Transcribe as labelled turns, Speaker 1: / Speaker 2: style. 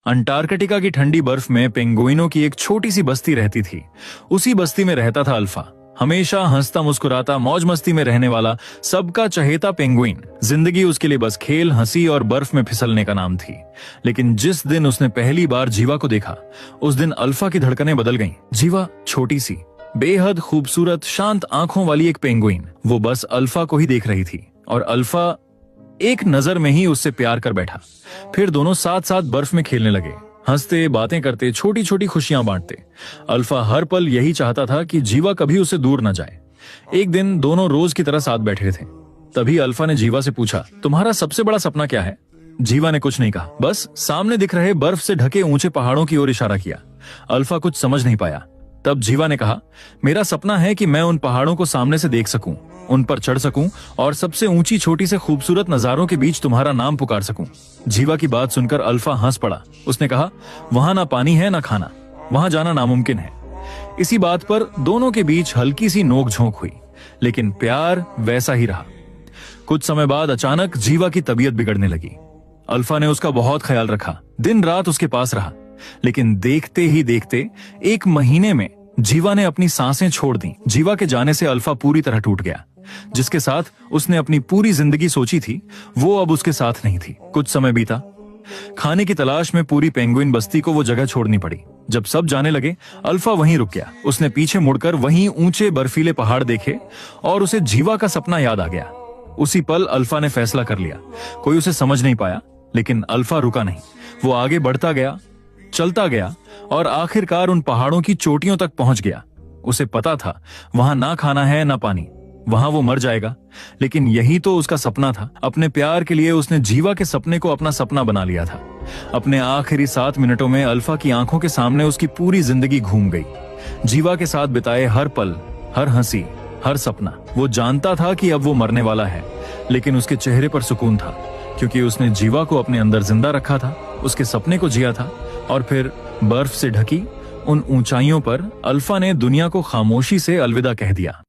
Speaker 1: Antarctica की ठंडी बर्फ में पेंगुइनों की एक छोटी सी बस्ती रहती थी। उसी बस्ती में रहता था अल्फा, हमेशा हंसता मुस्कुराता मौज मस्ती में रहने वाला सबका चहेता पेंगुइन। जिंदगी उसके लिए बस खेल, हंसी और बर्फ में फिसलने का नाम थी। लेकिन जिस दिन उसने पहली बार जीवा को देखा, उस दिन अल्फा की धड़कनें बदल गईं। जीवा छोटी सी, बेहद खूबसूरत, शांत आंखों वाली एक पेंगुइन, वो बस अल्फा को ही देख रही थी और अल्फा एक नजर में ही उससे प्यार कर बैठा। फिर दोनों साथ साथ बर्फ में खेलने लगे, हंसते, बातें करते, छोटी छोटी खुशियां बांटते। अल्फा हर पल यही चाहता था कि जीवा कभी उसे दूर न जाए। एक दिन दोनों रोज की तरह साथ बैठे थे। तभी अल्फा ने जीवा से पूछा, तुम्हारा सबसे बड़ा सपना क्या है? जीवा ने कुछ नहीं कहा, बस सामने दिख रहे बर्फ से ढके ऊंचे पहाड़ों की ओर इशारा किया। अल्फा कुछ समझ नहीं पाया। तब जीवा ने कहा, मेरा सपना है कि मैं उन पहाड़ों को सामने से देख सकूं, उन पर चढ़ सकूं और सबसे ऊंची छोटी से खूबसूरत नजारों के बीच तुम्हारा नाम पुकार सकूं। जीवा की बात सुनकर अल्फा हंस पड़ा। उसने कहा, वहां ना पानी है ना खाना, वहां जाना नामुमकिन है। इसी बात पर दोनों के बीच हल्की सी नोकझोंक हुई, लेकिन प्यार वैसा ही रहा। कुछ समय बाद अचानक जीवा की तबीयत बिगड़ने लगी। अल्फा ने उसका बहुत ख्याल रखा, दिन रात उसके पास रहा। लेकिन देखते ही देखते 1 महीने में जीवा ने अपनी सांसें छोड़ दी। जीवा के जाने से अल्फा पूरी तरह टूट गया। जिसके साथ उसने अपनी पूरी जिंदगी सोची थी, वो अब उसके साथ नहीं थी। कुछ समय बीता। खाने की तलाश में पूरी पेंगुइन बस्ती को वो जगह छोड़नी पड़ी। जब सब जाने लगे, अल्फा वहीं रुक गया। उसने पीछे मुड़कर वहीं ऊंचे बर्फीले पहाड़ देखे और उसे जीवा का सपना याद आ गया। उसी पल अल्फा ने फैसला कर लिया। कोई उसे समझ नहीं पाया, लेकिन अल्फा रुका नहीं। वो आगे बढ़ता गया, चलता गया और आखिरकार उन पहाड़ों की चोटियों तक पहुंच गया। उसे पता था वहां ना खाना है ना पानी, वहां वो मर जाएगा। लेकिन यही तो उसका सपना था। अपने प्यार के लिए उसने जीवा के सपने को अपना सपना बना लिया था। अपने आखिरी 7 मिनटों में अल्फा की आंखों के सामने उसकी पूरी जिंदगी घूम गई। जीवा के साथ बिताए हर पल, हर हंसी, हर सपना। वो जानता था कि अब वो मरने वाला है, लेकिन उसके चेहरे पर सुकून था, क्योंकि उसने जीवा को अपने अंदर जिंदा रखा था, उसके सपने को जिया था। और फिर बर्फ से ढकी उन ऊंचाइयों पर अल्फा ने दुनिया को खामोशी से अलविदा कह दिया।